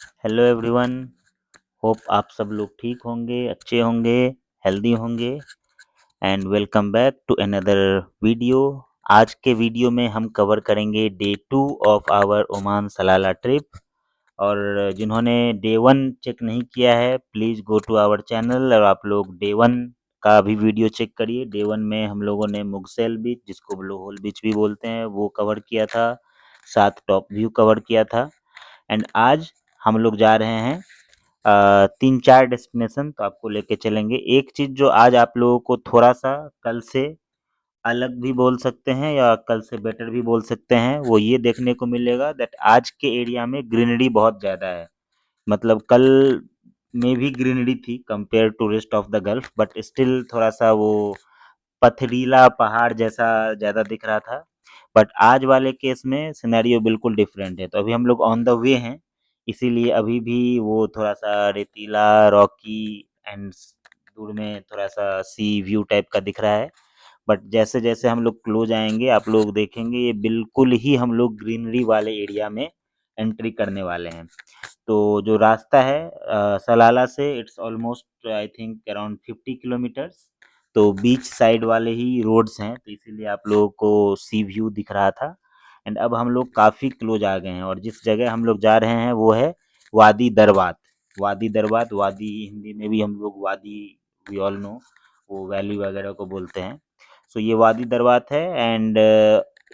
Hello everyone. Hope आप सब लोग ठीक होंगे, अच्छे होंगे, हेल्दी होंगे and welcome back to another video. आज के वीडियो में हम कवर करेंगे day 2 of our Oman Salalah trip. और जिन्होंने डे 1 चेक नहीं किया है please go to our channel और आप लोग डे 1 का भी वीडियो चेक करिए। डे 1 में हम लोगों ने मुगसेल बीच, जिसको ब्लू होल बीच भी बोलते हैं, वो कवर किया था, साथ टॉप व्यू कवर किया था। एंड आज हम लोग जा रहे हैं 3-4 डेस्टिनेशन, तो आपको लेके चलेंगे। एक चीज़ जो आज आप लोगों को थोड़ा-सा कल से अलग भी बोल सकते हैं या कल से बेटर भी बोल सकते हैं, वो ये देखने को मिलेगा दैट आज के एरिया में ग्रीनरी बहुत ज़्यादा है। मतलब कल में भी ग्रीनरी थी compare to rest of the Gulf, but still थोड़ा-सा वो पथरीला पहाड़ जैसा ज़्यादा दिख रहा था। बट आज वाले केस में सिनेरियो बिल्कुल डिफरेंट है। तो अभी हम लोग ऑन द वे हैं, इसीलिए अभी भी वो थोड़ा-सा रेतीला, रॉकी एंड दूर में थोड़ा-सा सी व्यू टाइप का दिख रहा है। बट जैसे-जैसे हम लोग क्लोज़ आएँगे, आप लोग देखेंगे ये बिल्कुल ही हम लोग ग्रीनरी वाले एरिया में एंट्री करने वाले हैं। तो जो रास्ता है सलाला से it's almost I think around 50 kilometres. तो बीच साइड वाले ही रोड्स हैं, तो इसीलिए आप लोगों को सी व्यू दिख रहा था। एंड अब हम लोग काफ़ी क्लोज आ गए हैं और जिस जगह हम लोग जा रहे हैं वो है वादी दरबात। वादी दरबात, वादी हिंदी में भी हम लोग वादी, वी ऑल नो, वो वैली वगैरह को बोलते हैं। सो ये वादी दरबात है एंड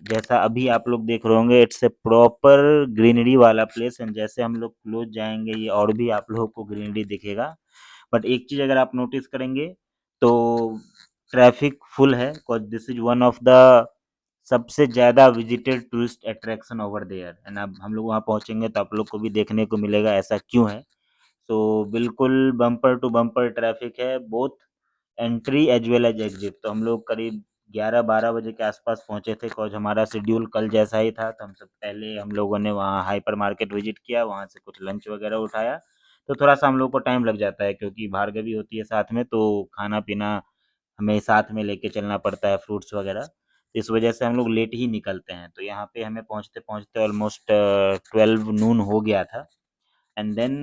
जैसा अभी आप लोग देख रहे होंगे इट्स ए प्रॉपर ग्रीनरी वाला प्लेस। एंड जैसे हम लोग क्लोज जाएंगे ये और भी आप लोगों को ग्रीनरी दिखेगा। बट एक चीज़ अगर आप नोटिस करेंगे तो ट्रैफिक फुल है, because this is one of the सबसे ज़्यादा visited tourist attraction over there. And अब हम लोग वहाँ पहुँचेंगे तो आप लोग को भी देखने को मिलेगा ऐसा क्यों है। तो बिल्कुल बम्पर टू बम्पर ट्रैफिक है, both entry as well as exit. तो हम लोग करीब 11-12 बजे के आसपास पहुंचे थे, बिकॉज हमारा शेड्यूल कल जैसा ही था। तो हम सब पहले हम लोगों ने वहाँ हाइपर मार्केट विजिट किया, वहाँ से कुछ लंच वगैरह उठाया। तो थोड़ा सा हम लोग को टाइम लग जाता है क्योंकि भार्गवी होती है साथ में, तो खाना पीना हमें साथ में लेके चलना पड़ता है, फ्रूट्स वगैरह। इस वजह से हम लोग लेट ही निकलते हैं। तो यहाँ पे हमें पहुँचते पहुँचते ऑलमोस्ट 12 नून हो गया था। एंड देन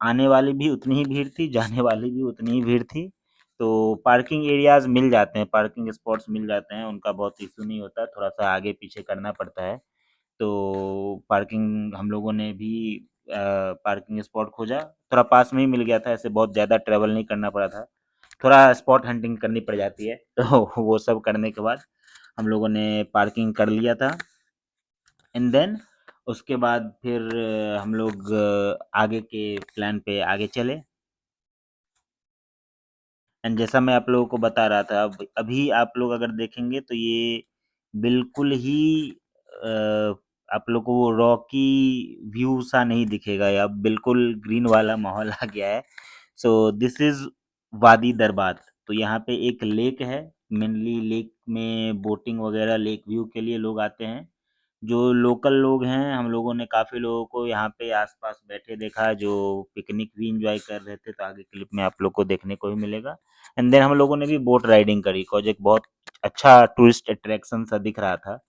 आने वाली भी उतनी ही भीड़ थी, जाने वाली भी उतनी ही भीड़ थी। तो पार्किंग एरियाज़ मिल जाते हैं, पार्किंग स्पॉट्स मिल जाते हैं, उनका बहुत इश्यू नहीं होता, थोड़ा-सा आगे-पीछे करना पड़ता है। तो पार्किंग हम लोगों ने भी पार्किंग स्पॉट खोजा, थोड़ा पास में ही मिल गया था, ऐसे बहुत ज़्यादा ट्रैवल नहीं करना पड़ा था। थोड़ा स्पॉट हंटिंग करनी पड़ जाती है, तो वो सब करने के बाद हम लोगों ने पार्किंग कर लिया था। एंड देन उसके बाद फिर हम लोग आगे के प्लान पे आगे चले। एंड जैसा मैं आप लोगों को बता रहा था, अब अभी आप लोग अगर देखेंगे तो ये बिल्कुल ही आप लोग को वो रॉकी व्यू सा नहीं दिखेगा, या बिल्कुल ग्रीन वाला माहौल आ गया है। सो दिस इज वादी दरबात। तो यहाँ पे एक लेक है, मेनली लेक में बोटिंग वगैरह, लेक व्यू के लिए लोग आते हैं। जो लोकल लोग हैं, हम लोगों ने काफ़ी लोगों को यहाँ पे आसपास बैठे देखा जो पिकनिक भी एंजॉय कर रहे थे, तो आगे क्लिप में आप लोग को देखने को भी मिलेगा। एंड देन हम लोगों ने भी बोट राइडिंग करी, बिकॉज एक बहुत अच्छा टूरिस्ट अट्रैक्शन सा दिख रहा था।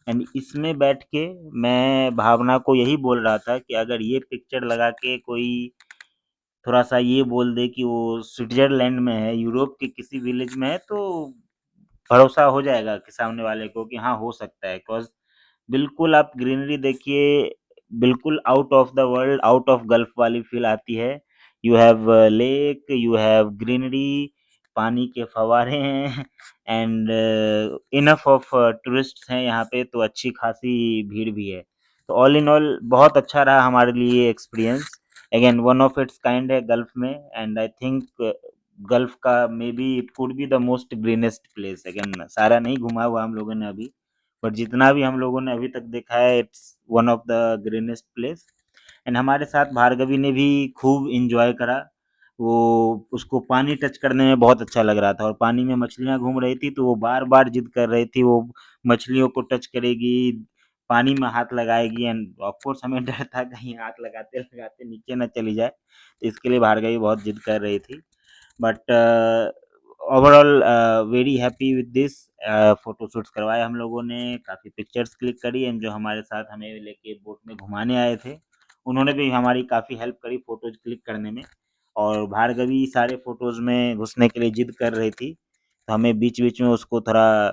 एंड इसमें बैठ के मैं भावना को यही बोल रहा था कि अगर ये पिक्चर लगा के कोई थोड़ा सा ये बोल दे कि वो स्विट्जरलैंड में है, यूरोप के किसी विलेज में है, तो भरोसा हो जाएगा कि सामने वाले को कि हाँ हो सकता है। बिकॉज बिल्कुल आप ग्रीनरी देखिए, बिल्कुल out of the world, out of gulf वाली फील आती है। You have lake, you have greenery, पानी के फव्वारे हैं एंड इनफ ऑफ टूरिस्ट्स हैं यहाँ पे, तो अच्छी खासी भीड़ भी है। तो ऑल इन ऑल बहुत अच्छा रहा हमारे लिए experience. Again one of its kind है गल्फ में, एंड आई थिंक गल्फ का may be it could be the most greenest place. Again सारा नहीं घुमा हुआ हम लोगों ने अभी, बट जितना भी हम लोगों ने अभी तक देखा है it's one of the greenest place. And हमारे साथ भार्गवी ने भी खूब इंजॉय करा। वो उसको पानी टच करने में बहुत अच्छा लग रहा था, और पानी में मछलियां घूम रही थी तो वो बार बार जिद कर रही थी वो मछलियों को टच करेगी, पानी में हाथ लगाएगी। एंड ऑफ कोर्स हमें डर था कहीं हाथ लगाते लगाते नीचे ना चली जाए, तो इसके लिए भार्गवी बहुत जिद कर रही थी। But overall very happy with this. Photo shoots करवाए हम लोगों ने, काफ़ी पिक्चर्स क्लिक करी, एंड जो हमारे साथ हमें लेके बोट में घुमाने आए थे उन्होंने भी हमारी काफ़ी हेल्प करी फ़ोटोज़ क्लिक करने में और भार्गवी सारे फ़ोटोज़ में घुसने के लिए ज़िद कर रही थी। तो हमें बीच-बीच में उसको थोड़ा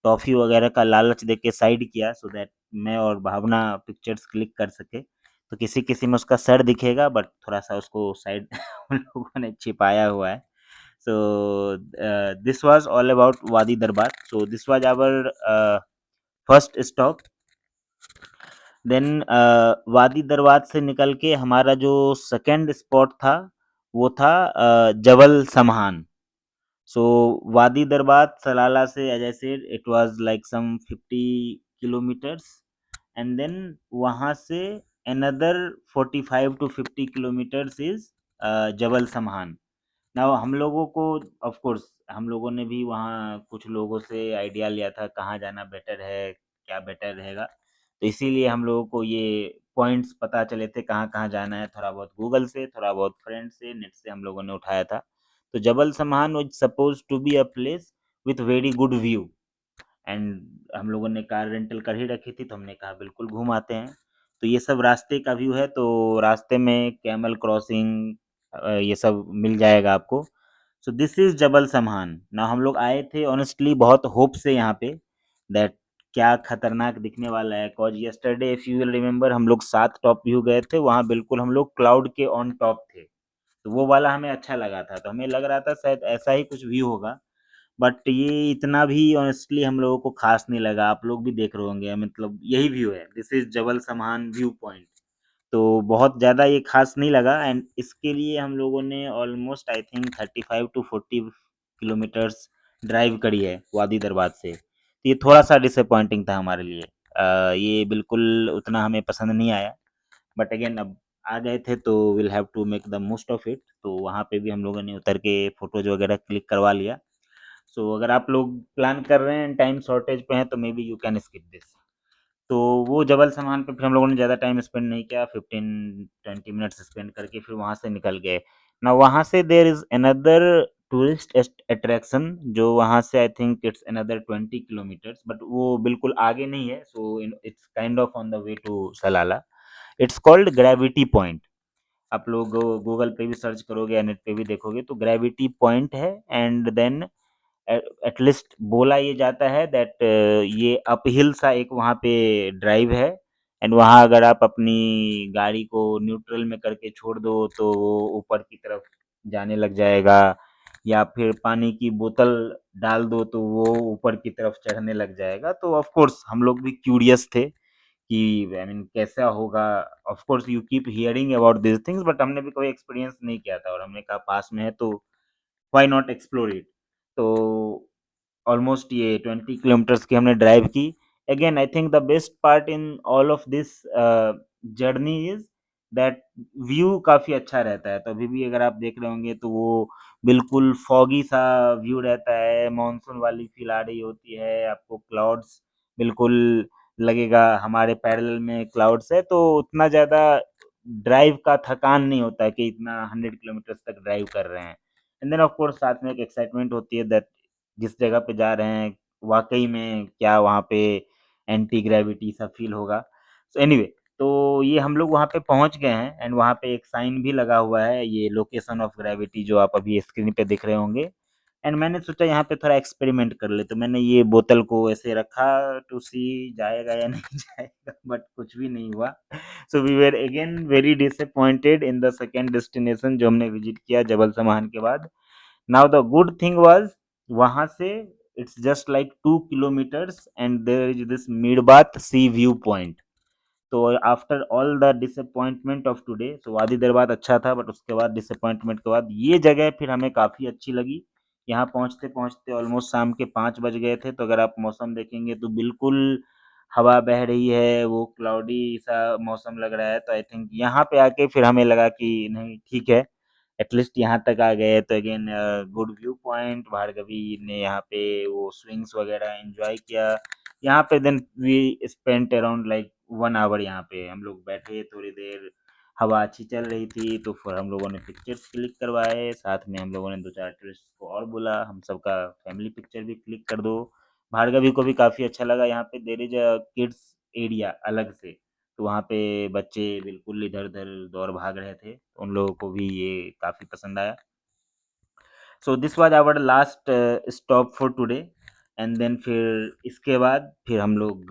टॉफ़ी वगैरह का लालच देके साइड किया सो दैट मैं और भावना पिक्चर्स क्लिक कर सकें। तो किसी-किसी में उसका सर दिखेगा बट थोड़ा-सा उसको साइड उन लोगों ने छिपाया हुआ है। So this was all about Wadi Darbar. So this was our first stop. Then Wadi Darbat से निकल के हमारा जो सेकंड स्पॉट था वो था जबल समहान. सो वादी दरबार सलाला से as I said it was like some 50 kilometers and then वहाँ से another 45 to 50 kilometers is Jabal Samhan. Now हम लोगों को ऑफ कोर्स हम लोगों ने भी वहाँ कुछ लोगों से आइडिया लिया था कहाँ जाना बेटर है, क्या बेटर रहेगा। तो इसीलिए हम लोगों को ये पॉइंट्स पता चले थे कहाँ-कहाँ जाना है, थोड़ा बहुत गूगल से, थोड़ा बहुत फ्रेंड से, नेट से हम लोगों ने उठाया था। तो Jabal Samhan was supposed to be a place with very good view and हम लोगों ने कार रेंटल कर ही रखी थी तो हमने कहा बिल्कुल घूम आते हैं। तो ये सब रास्ते का व्यू है तो रास्ते में कैमल क्रॉसिंग ये सब मिल जाएगा आपको। So this is Jabal समहान। ना हम लोग आए थे ऑनेस्टली बहुत होप से यहाँ पे दैट क्या खतरनाक दिखने वाला है cause yesterday if you will remember हम लोग 7 टॉप व्यू गए थे, वहाँ बिल्कुल हम लोग क्लाउड के ऑन टॉप थे। तो वो वाला हमें अच्छा लगा था, तो हमें लग रहा था शायद ऐसा ही कुछ व्यू होगा। बट ये इतना भी ऑनेस्टली हम लोगों को ख़ास नहीं लगा, आप लोग भी देख रहे होंगे मतलब यही व्यू है, this is Jabal Samhan view point. तो बहुत ज़्यादा ये ख़ास नहीं लगा एंड इसके लिए हम लोगों ने almost I think 35 to 40 kilometres drive करी है वादी दरबार से। तो ये थोड़ा-सा डिसअपॉइंटिंग था हमारे लिए। ये बिल्कुल उतना हमें पसंद नहीं आया। बट अगेन अब आ गए थे तो will have to make the most of it. तो वहाँ पे भी हम लोगों ने उतर के फ़ोटोज़ वगैरह क्लिक करवा लिया। सो अगर आप लोग प्लान कर रहे हैं टाइम शॉर्टेज पे हैं तो may be you can skip this. तो वो जबल सामान पे फिर हम लोगों ने ज़्यादा टाइम स्पेंड नहीं किया 15-20 मिनट्स स्पेंड करके फिर वहाँ से निकल गए। नाउ वहाँ से there is another tourist attraction जो वहाँ से I think it's another 20 kilometres but वो बिल्कुल आगे नहीं है so it's kind of on the way to Salalah. It's called gravity point. आप लोग गूगल पे भी सर्च करोगे या नेट पे भी देखोगे तो ग्रेविटी पॉइंट है एंड देन एटलीस्ट बोला ये जाता है दैट ये अपहिल सा एक वहाँ पे ड्राइव है एंड वहाँ अगर आप अपनी गाड़ी को न्यूट्रल में करके छोड़ दो तो वो ऊपर की तरफ जाने लग जाएगा या फिर पानी की बोतल डाल दो तो वो ऊपर की तरफ चढ़ने लग जाएगा। तो ऑफ कोर्स हम लोग भी क्यूरियस थे कि आई मीन कैसा होगा। Of course you keep hearing about this things but हमने भी कोई एक्सपीरियंस नहीं किया था और हमने कहा पास में है तो व्हाई नॉट एक्सप्लोर इट। तो ऑलमोस्ट ये 20 किलोमीटर्स की हमने ड्राइव की। Again I think the best part in all of this journey is that view काफ़ी अच्छा रहता है। तो अभी भी अगर आप देख रहे होंगे तो वो बिल्कुल फॉगी सा व्यू रहता है, मानसून वाली फ़ील आ रही होती है, आपको क्लाउड्स बिल्कुल लगेगा हमारे पैरेलल में क्लाउड्स है, तो उतना ज़्यादा ड्राइव का थकान नहीं होता है कि इतना 100 किलोमीटर्स तक ड्राइव कर रहे हैं। एंड देन ऑफ कोर्स साथ में एक एक्साइटमेंट होती है दैट जिस जगह पे जा रहे हैं वाक़ई में क्या वहाँ पे एंटी ग्रेविटी सा फ़ील होगा। सो एनीवे तो ये हम लोग वहाँ पे पहुँच गए हैं एंड वहाँ पे एक साइन भी लगा हुआ है ये लोकेशन ऑफ ग्रेविटी जो आप अभी स्क्रीन पे दिख रहे होंगे। एंड मैंने सोचा यहाँ पे थोड़ा एक्सपेरिमेंट कर लें, तो मैंने ये बोतल को ऐसे रखा टू सी जाएगा या नहीं जाएगा बट कुछ भी नहीं हुआ। So we were again very disappointed in the second destination जो हमने विज़िट किया जबल सामान के बाद। Now the good thing was वहाँ से it's just like 2 kilometers and there is this Mirbat sea view point. तो after all the disappointment of today तो Wadi दरबार अच्छा था बट उसके बाद डिसअपॉइंटमेंट के बाद ये जगह फिर हमें काफ़ी अच्छी लगी। यहाँ पहुँचते-पहुँचते ऑलमोस्ट शाम के 5 बज गए थे, तो अगर आप मौसम देखेंगे तो बिल्कुल हवा बह रही है, वो क्लाउडी सा मौसम लग रहा है, तो आई थिंक यहाँ पे आके फिर हमें लगा कि नहीं ठीक है, एटलीस्ट यहाँ तक आ गए तो again good view point Bhargavi ने यहाँ पे वो स्विंग्स वगैरह एन्जॉय किया। यहाँ पे then we spent around like 1 hour यहाँ पे हम लोग बैठे थोड़ी देर, हवा अच्छी चल रही थी तो फिर हम लोगों ने पिक्चर्स क्लिक करवाए, साथ में हम लोगों ने 2-4 टूरिस्ट को और बोला हम सबका फैमिली पिक्चर भी क्लिक कर दो। भार्गवी को भी काफ़ी अच्छा लगा यहाँ पे there is a kids area अलग से। तो वहाँ पे बच्चे बिल्कुल इधर-उधर दौड़ भाग रहे थे, तो उन लोगों को भी ये काफ़ी पसंद आया। So this was our last stop for today and then फिर इसके बाद फिर हम लोग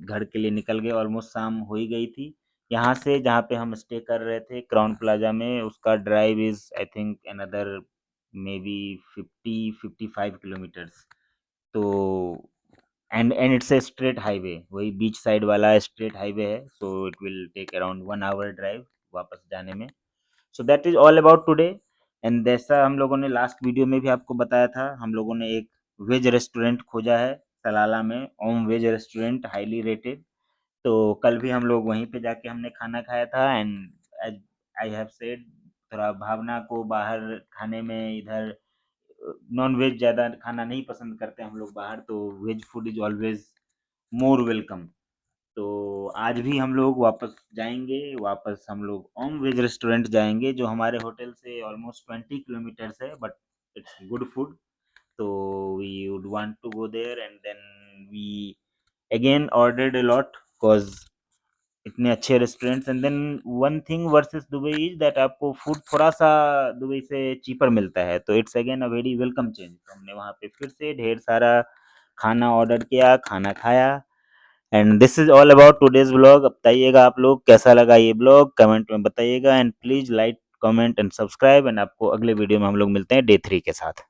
घर के लिए निकल गए, ऑलमोस्ट शाम हो ही गई थी। यहाँ से जहाँ पे हम स्टे कर रहे थे क्राउन प्लाज़ा में, उसका drive is I think another maybe 50-55 kilometers. तो and it's a straight highway, वही बीच साइड वाला स्ट्रेट हाईवे है, so it will take around 1 hour drive वापस जाने में। So that is all about today and जैसा हम लोगों ने लास्ट वीडियो में भी आपको बताया था, हम लोगों ने एक वेज रेस्टोरेंट खोजा है सलाला में, ओम वेज रेस्टोरेंट हाईली रेटेड। तो कल भी हम लोग वहीं पे जाके हमने खाना खाया था and as I have said, थोड़ा भावना को बाहर खाने में इधर नॉन वेज ज़्यादा खाना नहीं पसंद करते हम लोग बाहर, तो veg food is always more welcome. तो आज भी हम लोग वापस जाएँगे, वापस हम लोग ओम वेज रेस्टोरेंट जाएँगे जो हमारे होटल से ऑलमोस्ट 20 किलोमीटर्स है, बट इट्स गुड फूड। तो we would want to go there and then we again ordered a lot because इतने अच्छे restaurants and then one thing versus Dubai is that आपको food थोड़ा-सा Dubai से cheaper मिलता है, तो it's again a very welcome change. तो हमने वहाँ पे फिर से ढेर सारा खाना ऑर्डर किया, खाना खाया and this is all about today's vlog. अब बताइएगा आप लोग कैसा लगा ये व्लॉग, कमेंट में बताइएगा and please like, comment and subscribe and आपको अगले वीडियो में हम लोग मिलते हैं डे 3 के साथ।